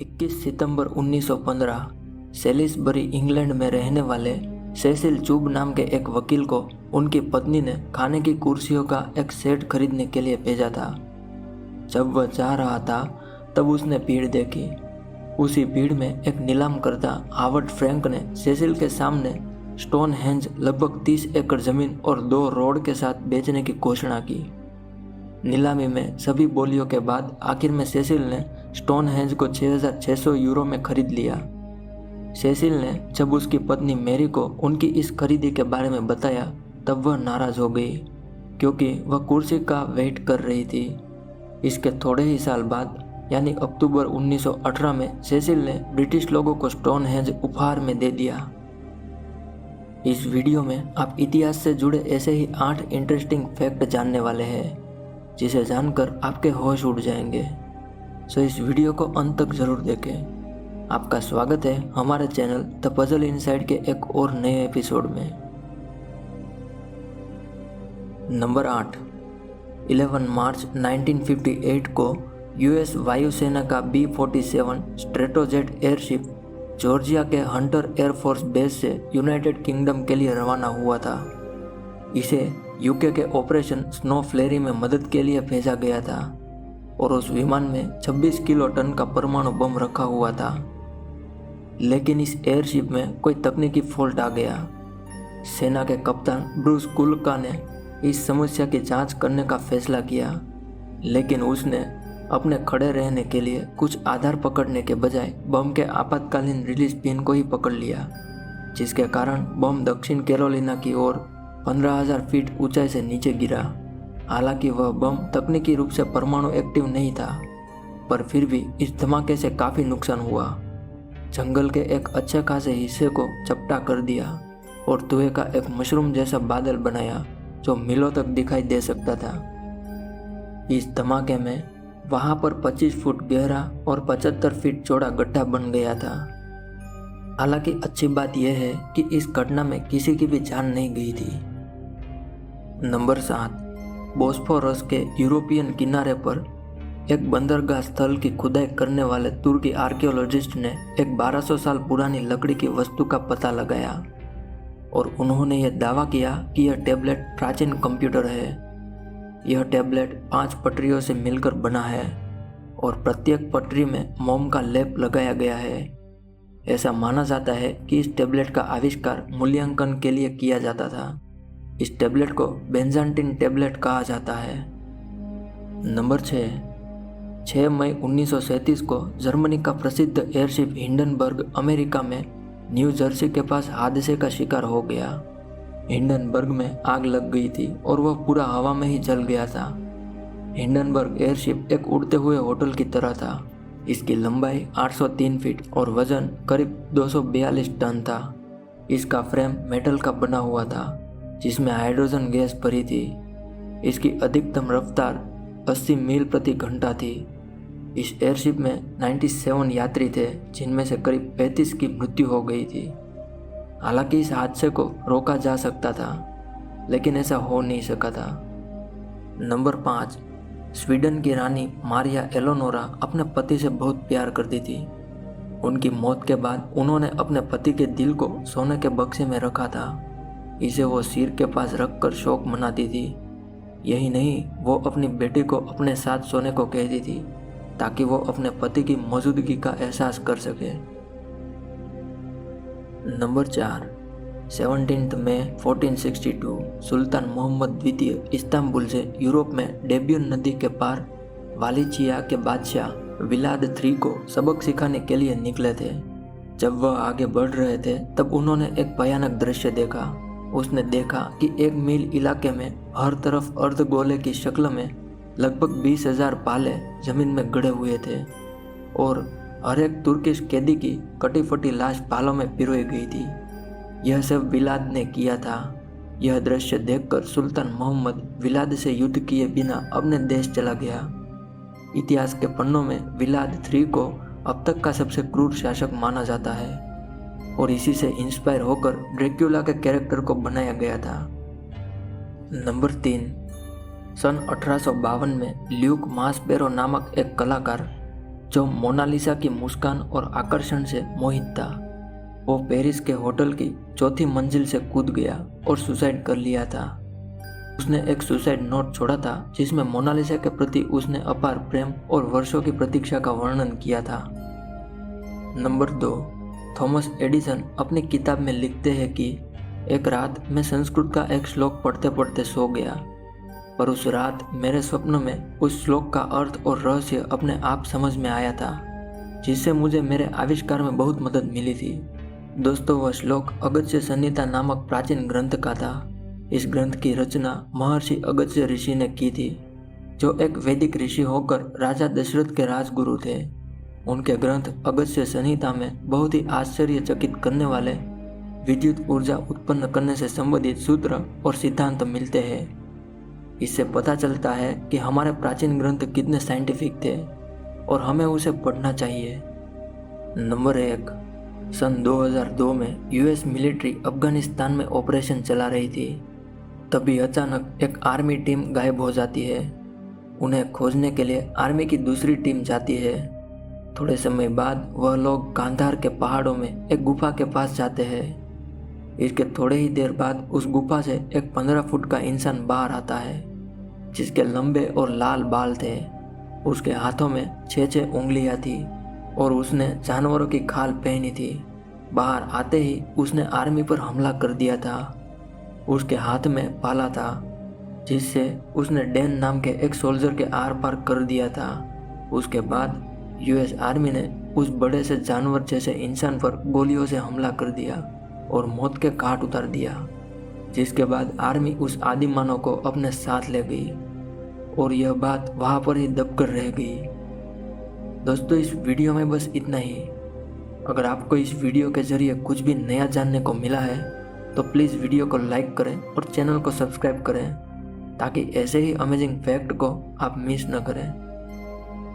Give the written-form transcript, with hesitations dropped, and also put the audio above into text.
21 सितंबर 1915 Salisbury England में रहने वाले सेसिल चुब नाम के एक वकील को उनकी पत्नी ने खाने की कुर्सियों का एक सेट खरीदने के लिए भेजा था। जब वह जा रहा था तब उसने भीड़ देखी। उसी भीड़ में एक नीलाम करता हावर्ड फ्रैंक ने सेसिल के सामने स्टोनहेंज लगभग 30 एकड़ जमीन और 2 रोड के साथ बेचने की घोषणा की। नीलामी में सभी बोलियों के बाद आखिर में सेसिल ने स्टोनहेंज को 6,600 यूरो में खरीद लिया। सेसिल ने जब उसकी पत्नी मैरी को उनकी इस खरीदी के बारे में बताया तब वह नाराज हो गई, क्योंकि वह कुर्सी का वेट कर रही थी। इसके थोड़े ही साल बाद यानी अक्टूबर 1918 में सेसिल ने ब्रिटिश लोगों को स्टोनहेंज उपहार में दे दिया। इस वीडियो में आप इतिहास से जुड़े ऐसे ही 8 इंटरेस्टिंग फैक्ट जानने वाले हैं, जिसे जानकर आपके होश उड़ जाएंगे। सो इस वीडियो को अंत तक जरूर देखें। आपका स्वागत है हमारे चैनल द पजल इनसाइड के एक और नए एपिसोड में। नंबर 8। 11 मार्च 1958 को यूएस वायुसेना का B-47 स्ट्रेटोजेट एयरशिप जॉर्जिया के हंटर एयरफोर्स बेस से यूनाइटेड किंगडम के लिए रवाना हुआ था। इसे यूके के ऑपरेशन स्नो फ्लेरी में मदद के लिए भेजा गया था और उस विमान में 26 किलो टन का परमाणु बम रखा हुआ था। लेकिन इस एयरशिप में कोई तकनीकी फॉल्ट आ गया। सेना के कप्तान ब्रूस कुल्का ने इस समस्या की जांच करने का फैसला किया, लेकिन उसने अपने खड़े रहने के लिए कुछ आधार पकड़ने के बजाय बम के आपातकालीन रिलीज पिन को ही पकड़ लिया, जिसके कारण बम दक्षिण कैरोलिना की ओर 15,000 फीट ऊंचाई से नीचे गिरा। हालांकि वह बम तकनीकी रूप से परमाणु एक्टिव नहीं था, पर फिर भी इस धमाके से काफ़ी नुकसान हुआ। जंगल के एक अच्छे खासे हिस्से को चपटा कर दिया और धुएं का एक मशरूम जैसा बादल बनाया जो मीलों तक दिखाई दे सकता था। इस धमाके में वहां पर 25 फुट गहरा और 75 फीट चौड़ा गड्ढा बन गया था। हालांकि अच्छी बात यह है कि इस घटना में किसी की भी जान नहीं गई थी। नंबर 7। बोस्फोरस के यूरोपियन किनारे पर एक बंदरगाह स्थल की खुदाई करने वाले तुर्की आर्कियोलॉजिस्ट ने एक 1200 साल पुरानी लकड़ी की वस्तु का पता लगाया और उन्होंने यह दावा किया कि यह टैबलेट प्राचीन कंप्यूटर है। यह टैबलेट 5 पटरियों से मिलकर बना है और प्रत्येक पटरी में मोम का लेप लगाया गया है। ऐसा माना जाता है कि इस टैबलेट का आविष्कार मूल्यांकन के लिए किया जाता था। इस टैबलेट को बेंजान्टिन टैबलेट कहा जाता है। नंबर 6 मई 1937 को जर्मनी का प्रसिद्ध एयरशिप हिंडनबर्ग अमेरिका में न्यू जर्सी के पास हादसे का शिकार हो गया। हिंडनबर्ग में आग लग गई थी और वह पूरा हवा में ही जल गया था। हिंडनबर्ग एयरशिप एक उड़ते हुए होटल की तरह था। इसकी लंबाई 803 फीट और वजन करीब 242 टन था। इसका फ्रेम मेटल का बना हुआ था जिसमें हाइड्रोजन गैस भरी थी। इसकी अधिकतम रफ्तार 80 मील प्रति घंटा थी। इस एयरशिप में 97 यात्री थे, जिनमें से करीब 35 की मृत्यु हो गई थी। हालांकि इस हादसे को रोका जा सकता था, लेकिन ऐसा हो नहीं सका था। नंबर 5। स्वीडन की रानी मारिया एलोनोरा अपने पति से बहुत प्यार करती थी। उनकी मौत के बाद उन्होंने अपने पति के दिल को सोने के बक्से में रखा था। इसे वो सिर के पास रखकर शोक मनाती थी। यही नहीं, वो अपनी बेटी को अपने साथ सोने को कहती थी ताकि वो अपने पति की मौजूदगी का एहसास कर सके। नंबर 4। 17 मई 1462 सुल्तान मोहम्मद द्वितीय इस्तांबुल से यूरोप में डेब्यून नदी के पार वालिचिया के बादशाह विलाद III को सबक सिखाने के लिए निकले थे। जब वह आगे बढ़ रहे थे तब उन्होंने एक भयानक दृश्य देखा। उसने देखा कि 1 मील इलाके में हर तरफ अर्धगोले की शक्ल में लगभग 20,000 भाले जमीन में गड़े हुए थे और हर एक तुर्किश कैदी की कटी फटी लाश भालों में पिरोई गई थी। यह सब विलाद ने किया था। यह दृश्य देखकर सुल्तान मोहम्मद विलाद से युद्ध किए बिना अपने देश चला गया। इतिहास के पन्नों में विलाद III को अब तक का सबसे क्रूर शासक माना जाता है और इसी से इंस्पायर होकर ड्रैक्युला के कैरेक्टर को बनाया गया था। नंबर 3। सन 1852 में ल्यूक मास्पेरो नामक एक कलाकार जो मोनालिसा की मुस्कान और आकर्षण से मोहित था। वो पेरिस के होटल की चौथी मंजिल से कूद गया और सुसाइड कर लिया था। उसने एक सुसाइड नोट छोड़ा था जिसमें मोनालिसा के प्रति उसने अपार प्रेम और वर्षों की प्रतीक्षा का वर्णन किया था। नंबर 2, थॉमस एडिसन अपनी किताब में लिखते हैं कि एक रात मैं संस्कृत का एक श्लोक पढ़ते पढ़ते सो गया, पर उस रात मेरे स्वप्न में उस श्लोक का अर्थ और रहस्य अपने आप समझ में आया था, जिससे मुझे मेरे आविष्कार में बहुत मदद मिली थी। दोस्तों, वह श्लोक अगस्त्य संहिता नामक प्राचीन ग्रंथ का था। इस ग्रंथ की रचना महर्षि अगस्त्य ऋषि ने की थी, जो एक वैदिक ऋषि होकर राजा दशरथ के राजगुरु थे। उनके ग्रंथ अगस्त्य संहिता में बहुत ही आश्चर्यचकित करने वाले विद्युत ऊर्जा उत्पन्न करने से संबंधित सूत्र और सिद्धांत मिलते हैं। इससे पता चलता है कि हमारे प्राचीन ग्रंथ कितने साइंटिफिक थे और हमें उसे पढ़ना चाहिए। नंबर 1, सन 2002 में यूएस मिलिट्री अफगानिस्तान में ऑपरेशन चला रही थी। तभी अचानक एक आर्मी टीम गायब हो जाती है। उन्हें खोजने के लिए आर्मी की दूसरी टीम जाती है। थोड़े समय बाद वह लोग गांधार के पहाड़ों में एक गुफा के पास जाते हैं। इसके थोड़े ही देर बाद उस गुफा से एक 15 फुट का इंसान बाहर आता है, जिसके लंबे और लाल बाल थे। उसके हाथों में 6 उंगलियां थी और उसने जानवरों की खाल पहनी थी। बाहर आते ही उसने आर्मी पर हमला कर दिया था। उसके हाथ में भाला था, जिससे उसने डैन नाम के एक सोल्जर के आर पार कर दिया था। उसके बाद यूएस आर्मी ने उस बड़े से जानवर जैसे इंसान पर गोलियों से हमला कर दिया और मौत के घाट उतार दिया, जिसके बाद आर्मी उस आदिमानव को अपने साथ ले गई और यह बात वहाँ पर ही दबकर रह गई। दोस्तों, इस वीडियो में बस इतना ही। अगर आपको इस वीडियो के जरिए कुछ भी नया जानने को मिला है तो प्लीज़ वीडियो को लाइक करें और चैनल को सब्सक्राइब करें, ताकि ऐसे ही अमेजिंग फैक्ट को आप मिस न करें।